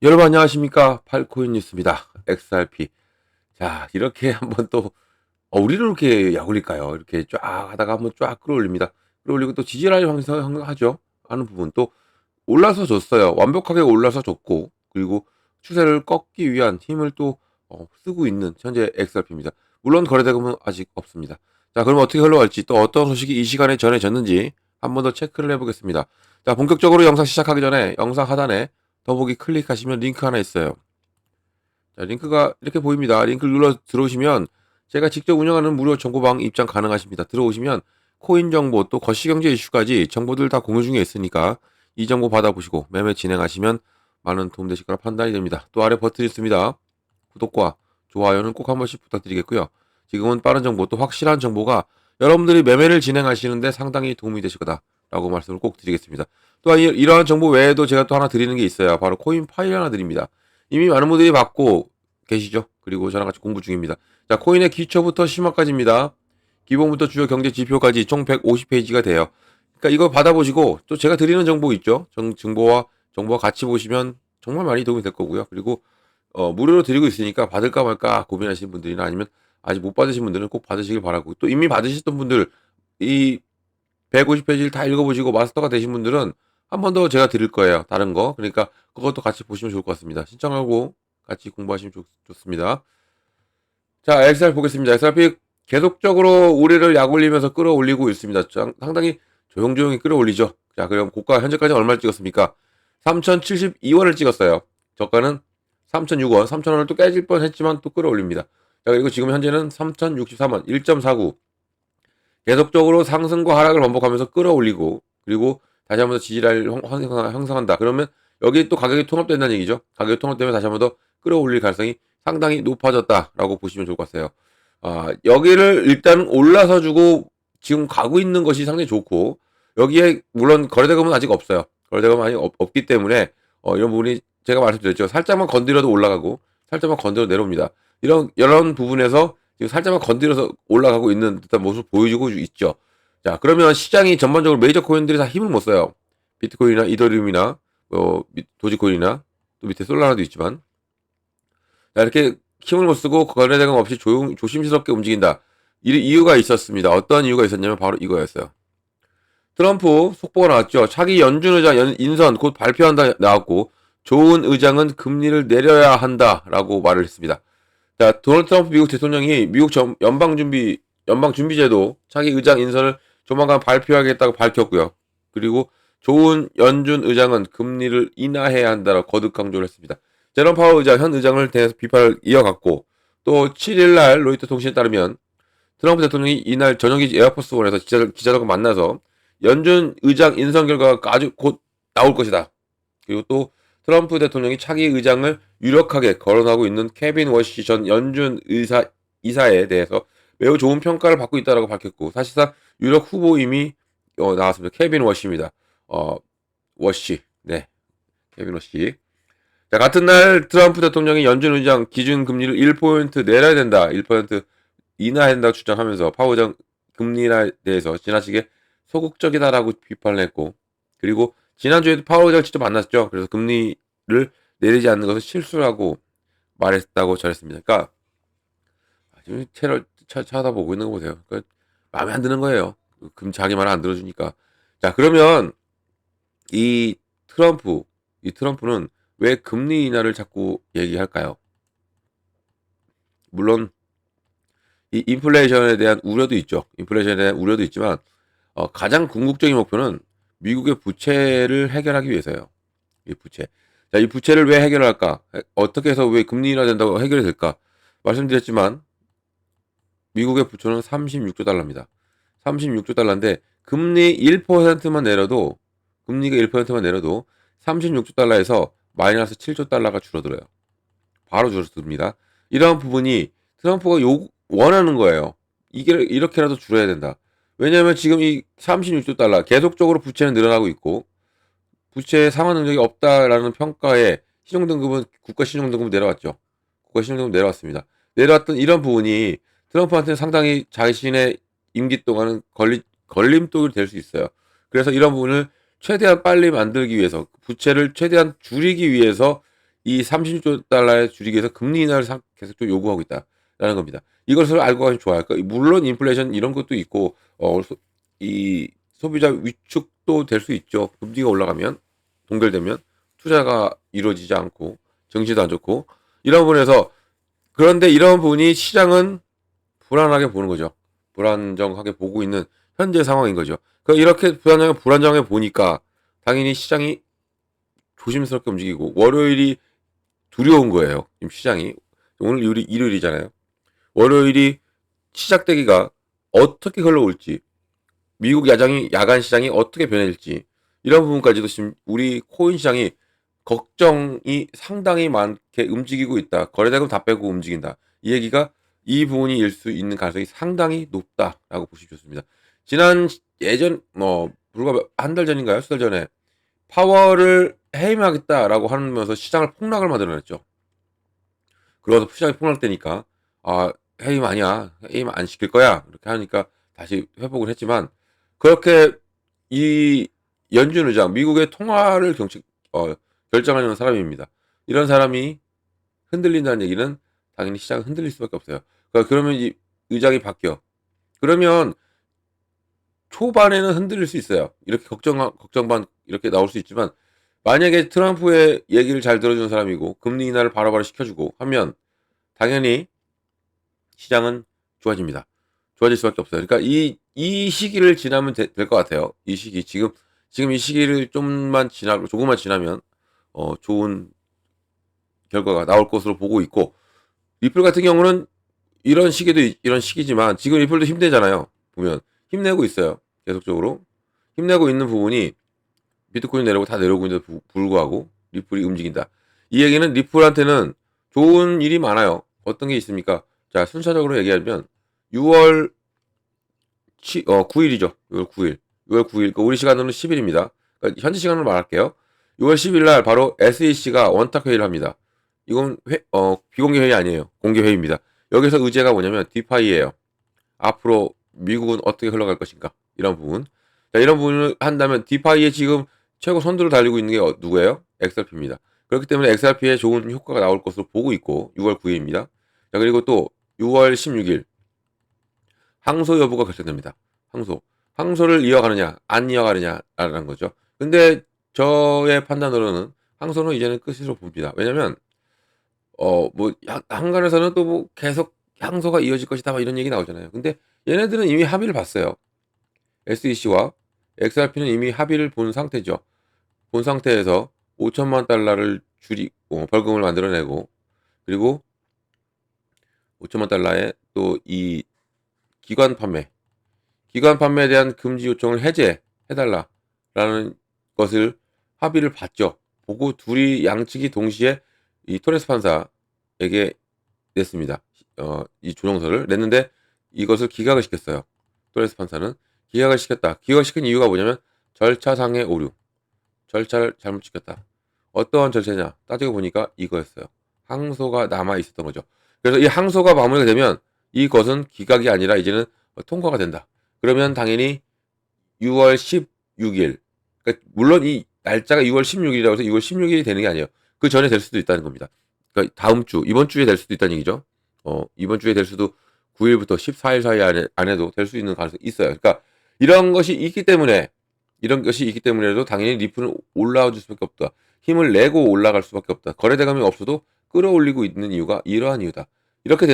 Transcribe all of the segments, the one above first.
여러분 안녕하십니까? 팔코인 뉴스입니다. XRP. 자, 이렇게 한번 또 우리는 이렇게 약 올릴까요? 이렇게 쫙 하다가 한번 쫙 끌어올립니다. 끌어올리고 또 지지라인 형성하죠. 하는 부분 또 올라서 줬어요. 완벽하게 올라서 줬고, 그리고 추세를 꺾기 위한 힘을 또 쓰고 있는 현재 XRP입니다. 물론 거래대금은 아직 없습니다. 자, 그럼 어떻게 흘러갈지, 또 어떤 소식이 이 시간에 전해졌는지 한 번 더 체크를 해보겠습니다. 자, 본격적으로 영상 시작하기 전에 영상 하단에 더보기 클릭하시면 링크 하나 있어요. 자, 링크가 이렇게 보입니다. 링크를 눌러 들어오시면 제가 직접 운영하는 무료 정보방 입장 가능하십니다. 들어오시면 코인 정보 또 거시경제 이슈까지 정보들 다 공유 중에 있으니까 이 정보 받아보시고 매매 진행하시면 많은 도움 되실 거라 판단이 됩니다. 또 아래 버튼이 있습니다. 구독과 좋아요는 꼭 한 번씩 부탁드리겠고요. 지금은 빠른 정보 또 확실한 정보가 여러분들이 매매를 진행하시는데 상당히 도움이 되실 거다라고 말씀을 꼭 드리겠습니다. 또한 이러한 정보 외에도 제가 또 하나 드리는 게 있어요. 바로 코인 파일 하나 드립니다. 이미 많은 분들이 받고 계시죠. 그리고 저랑 같이 공부 중입니다. 자, 코인의 기초부터 심화까지입니다. 기본부터 주요 경제 지표까지 총 150페이지가 돼요. 그러니까 이거 받아보시고 또 제가 드리는 정보 있죠. 정보와 같이 보시면 정말 많이 도움이 될 거고요. 그리고 무료로 드리고 있으니까 받을까 말까 고민하시는 분들이나 아니면 아직 못 받으신 분들은 꼭 받으시길 바라고, 또 이미 받으셨던 분들 이 150페이지를 다 읽어보시고 마스터가 되신 분들은 한 번 더 제가 드릴 거예요. 다른 거. 그러니까 그것도 같이 보시면 좋을 것 같습니다. 신청하고 같이 공부하시면 좋습니다. 자, XR 보겠습니다. XRP 계속적으로 우리를 약올리면서 끌어올리고 있습니다. 상당히 조용조용히 끌어올리죠. 자, 그럼 고가 현재까지 얼마를 찍었습니까? 3,072원을 찍었어요. 저가는 3,006원, 3,000원을 또 깨질 뻔 했지만 또 끌어올립니다. 자, 그리고 지금 현재는 3,063원, 1.49. 계속적으로 상승과 하락을 반복하면서 끌어올리고, 그리고 다시 한번 더 지지라인을 형성한다. 그러면 여기 또 가격이 통합된다는 얘기죠. 가격이 통합되면 다시 한번 더 끌어올릴 가능성이 상당히 높아졌다라고 보시면 좋을 것 같아요. 여기를 일단 올라서 주고 지금 가고 있는 것이 상당히 좋고, 여기에 물론 거래대금은 아직 없어요. 거래대금은 아직 없기 때문에 이런 부분이 제가 말씀드렸죠. 살짝만 건드려도 올라가고 살짝만 건드려 내려옵니다. 이런 부분에서 지금 살짝만 건드려서 올라가고 있는 듯한 모습을 보여주고 있죠. 자, 그러면 시장이 전반적으로 메이저 코인들이 다 힘을 못 써요. 비트코인이나 이더리움이나 도지코인이나 또 밑에 솔라나도 있지만, 자, 이렇게 힘을 못 쓰고 거래대금 없이 조심스럽게 움직인다. 이유가 있었습니다. 어떤 이유가 있었냐면 바로 이거였어요. 트럼프 속보가 나왔죠. 차기 연준 의장 인선 곧 발표한다 나왔고, 좋은 의장은 금리를 내려야 한다라고 말을 했습니다. 자, 도널드 트럼프 미국 대통령이 미국 연방준비제도 차기 의장 인선을 조만간 발표하겠다고 밝혔고요. 그리고 좋은 연준 의장은 금리를 인하해야 한다라고 거듭 강조를 했습니다. 제롬 파월 의장, 현 의장을 대해서 비판을 이어갔고, 또 7일날 로이터 통신에 따르면 트럼프 대통령이 이날 저녁에 에어포스원에서 기자들과 만나서 연준 의장 인선 결과가 아주 곧 나올 것이다. 그리고 또 트럼프 대통령이 차기 의장을 유력하게 거론하고 있는 케빈 워시 전 연준 이사에 대해서 매우 좋은 평가를 받고 있다고 밝혔고, 사실상 유력 후보 이미 나왔습니다. 케빈 워시입니다. 워시. 네. 케빈 워시. 자, 같은 날 트럼프 대통령이 연준 의장 기준 금리를 1% 내려야 된다. 1% 인하해야 된다고 주장하면서 파월 의장 금리에 대해서 지나치게 소극적이다라고 비판을 했고, 그리고 지난주에도 파월 의장을 직접 만났죠. 그래서 금리를 내리지 않는 것은 실수라고 말했다고 전했습니다. 그러니까 지금 채널 찾아보고 있는 거 보세요. 그러니까 마음에 안 드는 거예요. 자기 말 안 들어주니까. 자, 그러면 이 트럼프는 왜 금리 인하를 자꾸 얘기할까요? 물론 이 인플레이션에 대한 우려도 있죠. 인플레이션에 대한 우려도 있지만 가장 궁극적인 목표는 미국의 부채를 해결하기 위해서요. 이 부채. 자, 이 부채를 왜 해결할까? 어떻게 해서 왜 금리 인하 된다고 해결이 될까? 말씀드렸지만 미국의 부채는 36조 달러입니다. 36조 달러인데 금리 1%만 내려도 금리가 1%만 내려도 36조 달러에서 마이너스 7조 달러가 줄어들어요. 바로 줄어듭니다. 이러한 부분이 트럼프가 원하는 거예요. 이게 이렇게라도 줄어야 된다. 왜냐하면 지금 이 36조 달러 계속적으로 부채는 늘어나고 있고, 부채 상환 능력이 없다라는 평가에 신용등급은 국가 신용등급은 내려왔죠. 국가 신용등급 내려왔습니다. 내려왔던 이런 부분이 트럼프한테는 상당히 자신의 임기 동안은 걸림돌이 될 수 있어요. 그래서 이런 부분을 최대한 빨리 만들기 위해서 부채를 최대한 줄이기 위해서 이 30조 달러에 줄이기 위해서 금리 인하를 계속 좀 요구하고 있다라는 겁니다. 이것을 알고 가면 좋아요. 그러니까 물론 인플레이션 이런 것도 있고 이 소비자 위축도 될 수 있죠. 금리가 올라가면 동결되면 투자가 이루어지지 않고 증시도 안 좋고 이런 부분에서 그런데 이런 부분이 시장은 불안하게 보는 거죠. 불안정하게 보고 있는 현재 상황인 거죠. 그러니까 이렇게 불안정하게 보니까 당연히 시장이 조심스럽게 움직이고 월요일이 두려운 거예요. 지금 시장이 오늘 일요일이잖아요. 월요일이 시작되기가 어떻게 흘러올지 미국 야간 시장이 어떻게 변해질지 이런 부분까지도 지금 우리 코인 시장이 걱정이 상당히 많게 움직이고 있다. 거래대금 다 빼고 움직인다. 이 얘기가 이 부분이 일 수 있는 가능성이 상당히 높다라고 보시면 좋습니다. 예전 불과 한 달 전인가요? 수달 전에 파월을 해임하겠다라고 하면서 시장을 폭락을 만들어냈죠. 그러고서 시장이 폭락되니까 해임 아니야. 해임 안 시킬 거야. 이렇게 하니까 다시 회복을 했지만 그렇게 이 연준 의장 미국의 통화를 결정하는 사람입니다. 이런 사람이 흔들린다는 얘기는 당연히 시장은 흔들릴 수밖에 없어요. 그러면 이 의장이 바뀌어. 그러면 초반에는 흔들릴 수 있어요. 이렇게 걱정 반 이렇게 나올 수 있지만 만약에 트럼프의 얘기를 잘 들어주는 사람이고 금리 인하를 바로바로 시켜주고 하면 당연히 시장은 좋아집니다. 좋아질 수밖에 없어요. 그러니까 이 시기를 지나면 될 것 같아요. 이 시기 지금 이 시기를 조금만 지나면 좋은 결과가 나올 것으로 보고 있고 리플 같은 경우는 이런 시기지만 지금 리플도 힘내잖아요. 보면 힘내고 있어요. 계속적으로 힘내고 있는 부분이 비트코인 내려오고 다 내려오고 있는데도 불구하고 리플이 움직인다. 이 얘기는 리플한테는 좋은 일이 많아요. 어떤 게 있습니까? 자, 순차적으로 얘기하면 6월 9일이죠. 6월 9일. 6월 9일. 그러니까 우리 시간으로는 10일입니다. 그러니까 현지 시간으로 말할게요. 6월 10일 날 바로 SEC가 원탁 회의를 합니다. 이건 비공개 회의 아니에요. 공개 회의입니다. 여기서 의제가 뭐냐면 디파이예요. 앞으로 미국은 어떻게 흘러갈 것인가? 이런 부분. 자, 이런 부분을 한다면 디파이에 지금 최고 선두를 달리고 있는 게 누구예요? XRP입니다. 그렇기 때문에 XRP에 좋은 효과가 나올 것으로 보고 있고 6월 9일입니다. 자, 그리고 또 6월 16일 항소 여부가 결정됩니다. 항소를 이어가느냐 안 이어가느냐라는 거죠. 근데 저의 판단으로는 항소는 이제는 끝으로 봅니다. 왜냐면 한간에서는 또 뭐 계속 항소가 이어질 것이다 막 이런 얘기 나오잖아요. 근데 얘네들은 이미 합의를 봤어요. SEC와 XRP는 이미 합의를 본 상태죠. 본 상태에서 5천만 달러를 벌금을 만들어내고 그리고 5천만 달러에 또 이 기관 판매에 대한 금지 요청을 해제해달라라는 것을 합의를 봤죠. 보고 둘이 양측이 동시에 이 토레스 판사에게 냈습니다. 이 조정서를 냈는데 이것을 기각을 시켰어요. 토레스 판사는 기각을 시켰다. 기각시킨 이유가 뭐냐면 절차상의 오류. 절차를 잘못 지켰다. 어떠한 절차냐? 따지고 보니까 이거였어요. 항소가 남아 있었던 거죠. 그래서 이 항소가 마무리가 되면 이것은 기각이 아니라 이제는 통과가 된다. 그러면 당연히 6월 16일. 그러니까 물론 이 날짜가 6월 16일이라고 해서 6월 16일이 되는 게 아니에요. 그 전에 될 수도 있다는 겁니다. 그러니까 이번 주에 될 수도 있다는 얘기죠. 이번 주에 될 수도 9일부터 14일 사이 안에도 될 수 있는 가능성이 있어요. 그러니까 이런 것이 있기 때문에도 당연히 리플은 올라와 줄 수밖에 없다. 힘을 내고 올라갈 수밖에 없다. 거래대금이 없어도 끌어올리고 있는 이유가 이러한 이유다. 이렇게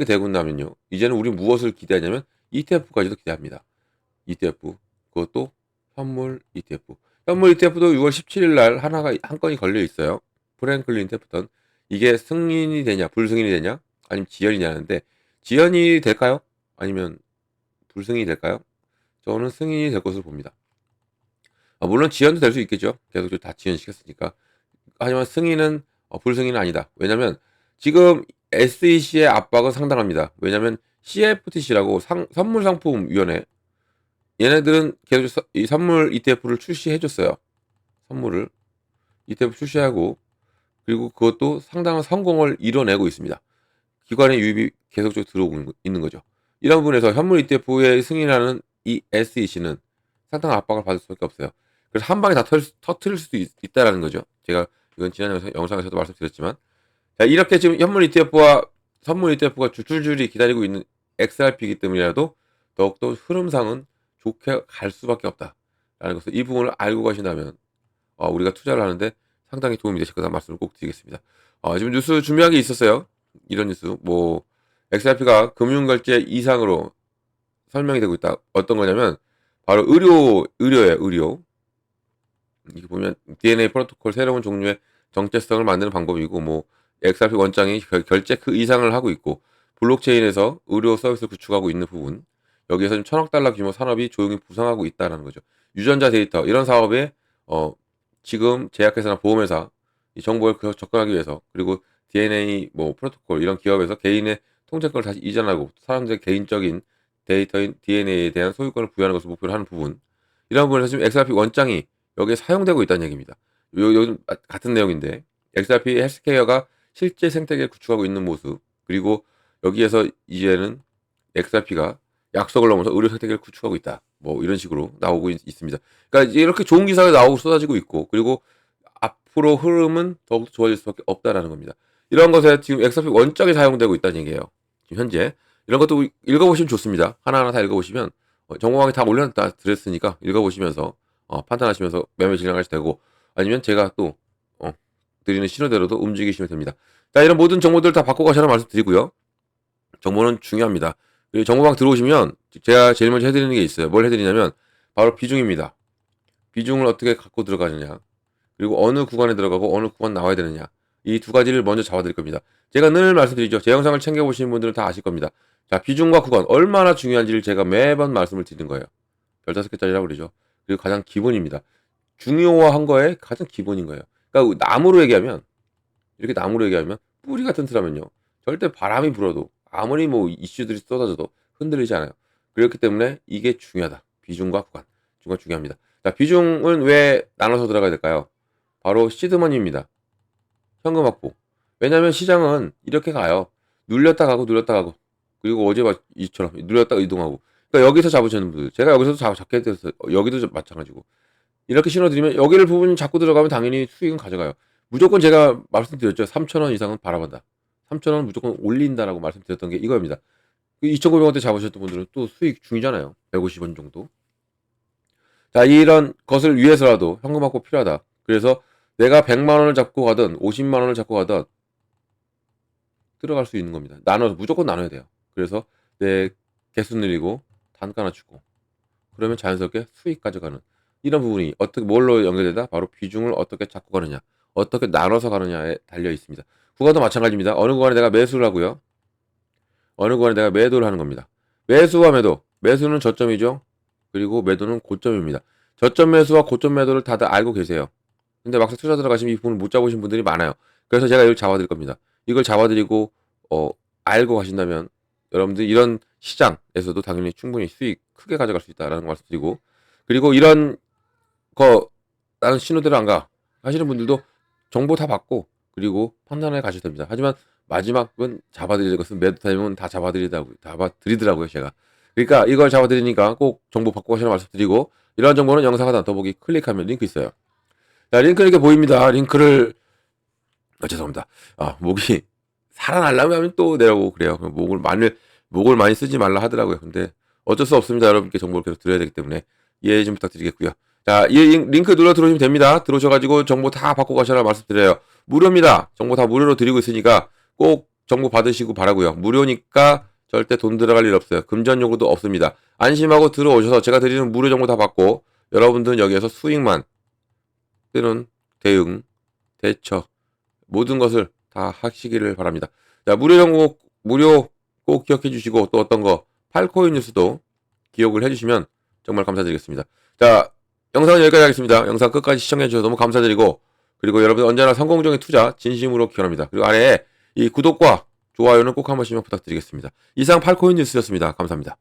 되고 나면요. 이제는 우리 무엇을 기대하냐면 ETF까지도 기대합니다. ETF. 그것도 현물 ETF. 현물 ETF도 6월 17일 날 한 건이 걸려 있어요. 프랭클린 테프턴. 이게 승인이 되냐, 불승인이 되냐, 아니면 지연이 되냐는데 지연이 될까요? 아니면 불승인이 될까요? 저는 승인이 될 것으로 봅니다. 물론 지연도 될 수 있겠죠. 계속 다 지연시켰으니까. 하지만 불승인은 아니다. 왜냐면 지금 SEC의 압박은 상당합니다. 왜냐면 CFTC라고 선물상품위원회 얘네들은 계속 이 선물 ETF를 출시해줬어요. 선물을 ETF 출시하고 그리고 그것도 상당한 성공을 이뤄내고 있습니다. 기관의 유입이 계속적으로 들어오고 있는 거죠. 이런 부분에서 현물 ETF에 승인하는 이 SEC는 상당한 압박을 받을 수밖에 없어요. 그래서 한 방에 다 터트릴 수도 있다라는 거죠. 제가 이건 지난 영상에서도 말씀드렸지만, 자, 이렇게 지금 현물 ETF와 선물 ETF가 줄줄이 기다리고 있는 XRP이기 때문이라도 더욱더 흐름상은 좋게 갈 수밖에 없다라는 것을, 이 부분을 알고 가신다면 우리가 투자를 하는데 상당히 도움이 되실 거다 말씀을 꼭 드리겠습니다. 지금 뉴스 준비한 게 있었어요. 이런 뉴스, 뭐 XRP가 금융결제 이상으로 설명이 되고 있다. 어떤 거냐면 바로 의료예요. 의료. 이게 보면 DNA 프로토콜 새로운 종류의 정체성을 만드는 방법이고, 뭐 XRP 원장이 결제 그 이상을 하고 있고, 블록체인에서 의료 서비스를 구축하고 있는 부분, 여기에서 지금 1,000억 달러 규모 산업이 조용히 부상하고 있다는 거죠. 유전자 데이터 이런 사업에 지금 제약회사나 보험회사 이 정보를 접근하기 위해서, 그리고 DNA 뭐 프로토콜 이런 기업에서 개인의 통제권을 다시 이전하고 사람들의 개인적인 데이터인 DNA에 대한 소유권을 부여하는 것을 목표로 하는 부분, 이런 부분에서 지금 XRP 원장이 여기에 사용되고 있다는 얘기입니다. 요 같은 내용인데, XRP 헬스케어가 실제 생태계를 구축하고 있는 모습, 그리고 여기에서 이제는 XRP가 약속을 넘어서 의료 생태계를 구축하고 있다. 뭐 이런 식으로 나오고 있습니다. 그러니까 이렇게 좋은 기사가 나오고 쏟아지고 있고, 그리고 앞으로 흐름은 더욱 좋아질 수밖에 없다라는 겁니다. 이런 것에 지금 XRP 원적이 사용되고 있다는 얘기예요. 지금 현재 이런 것도 읽어보시면 좋습니다. 하나하나 다 읽어보시면 정보망에 다 올려놨다 드렸으니까 읽어보시면서 판단하시면서 매매 진행하셔도 되고, 아니면 제가 또 드리는 신호대로도 움직이시면 됩니다. 자, 이런 모든 정보들 다 바꿔 가시라는 말씀 드리고요. 정보는 중요합니다. 그리고 정보방 들어오시면 제가 제일 먼저 해드리는 게 있어요. 뭘 해드리냐면 바로 비중입니다. 비중을 어떻게 갖고 들어가느냐, 그리고 어느 구간에 들어가고 어느 구간 나와야 되느냐, 이 두 가지를 먼저 잡아드릴 겁니다. 제가 늘 말씀드리죠. 제 영상을 챙겨보시는 분들은 다 아실 겁니다. 자, 비중과 구간 얼마나 중요한지를 제가 매번 말씀을 드리는 거예요. 별 5개짜리라고 그러죠. 그리고 가장 기본입니다. 중요한 거에 가장 기본인 거예요. 그러니까 나무로 얘기하면, 이렇게 나무로 얘기하면 뿌리 같은 틀하면요, 절대 바람이 불어도 아무리 뭐 이슈들이 쏟아져도 흔들리지 않아요. 그렇기 때문에 이게 중요하다. 비중과 구간 중요합니다. 자, 비중은 왜 나눠서 들어가야 될까요? 바로 시드머니입니다. 현금 확보. 왜냐하면 시장은 이렇게 가요. 눌렸다 가고 눌렸다 가고, 그리고 어제 이처럼 눌렸다가 이동하고. 그러니까 여기서 잡으시는 분들, 제가 여기서도 잡게 돼서 여기도 마찬가지고, 이렇게 신호드리면 여기를 부분 잡고 들어가면 당연히 수익은 가져가요. 무조건 제가 말씀드렸죠. 3,000원 이상은 바라본다. 3,000원 무조건 올린다라고 말씀드렸던 게 이거입니다. 2,900원대 잡으셨던 분들은 또 수익 중이잖아요. 150원 정도. 자, 이런 것을 위해서라도 현금 확보 필요하다. 그래서 내가 100만 원을 잡고 가든 50만 원을 잡고 가든 들어갈 수 있는 겁니다. 나눠서 무조건 나눠야 돼요. 그래서 내 개수 늘리고 단가 낮추고, 그러면 자연스럽게 수익 가져가는 이런 부분이 어떻게 뭘로 연결되다? 바로 비중을 어떻게 잡고 가느냐, 어떻게 나눠서 가느냐에 달려 있습니다. 구간도 마찬가지입니다. 어느 구간에 내가 매수를 하고요, 어느 구간에 내가 매도를 하는 겁니다. 매수와 매도, 매수는 저점이죠. 그리고 매도는 고점입니다. 저점 매수와 고점 매도를 다들 알고 계세요. 근데 막상 투자 들어가시면 이 부분을 못 잡으신 분들이 많아요. 그래서 제가 이걸 잡아드릴 겁니다. 이걸 잡아드리고 알고 가신다면 여러분들 이런 시장에서도 당연히 충분히 수익 크게 가져갈 수 있다라는 거 말씀드리고, 그리고 이런 거 나는 신호대로 안 가 하시는 분들도 정보 다 받고 그리고 판단해 가셔도 됩니다. 하지만 마지막은 잡아드릴 것은 매도 타임은 다 잡아드리더라고요, 제가. 그러니까 이걸 잡아드리니까 꼭 정보 받고 가시라는 말씀드리고, 이러한 정보는 영상 하단 더보기 클릭하면 링크 있어요. 자, 링크 이렇게 보입니다. 링크를 죄송합니다. 목이 살아나려면 또 내라고 그래요. 목을 많이 쓰지 말라 하더라고요. 근데 어쩔 수 없습니다. 여러분께 정보를 계속 드려야 되기 때문에 이해 좀 부탁드리겠고요. 자, 이 링크 눌러 들어오시면 됩니다. 들어오셔가지고 정보 다 받고 가셔라 말씀드려요. 무료입니다. 정보 다 무료로 드리고 있으니까 꼭 정보 받으시고 바라고요. 무료니까 절대 돈 들어갈 일 없어요. 금전 요구도 없습니다. 안심하고 들어오셔서 제가 드리는 무료 정보 다 받고 여러분들은 여기에서 수익만, 때는 대응, 대처 모든 것을 다 하시기를 바랍니다. 자, 무료 정보 무료 꼭 기억해 주시고, 또 어떤 거 팔코인 뉴스도 기억을 해주시면 정말 감사드리겠습니다. 자, 영상은 여기까지 하겠습니다. 영상 끝까지 시청해 주셔서 너무 감사드리고, 그리고 여러분 언제나 성공적인 투자 진심으로 기원합니다. 그리고 아래에 이 구독과 좋아요는 꼭 한 번씩만 부탁드리겠습니다. 이상 팔코인 뉴스였습니다. 감사합니다.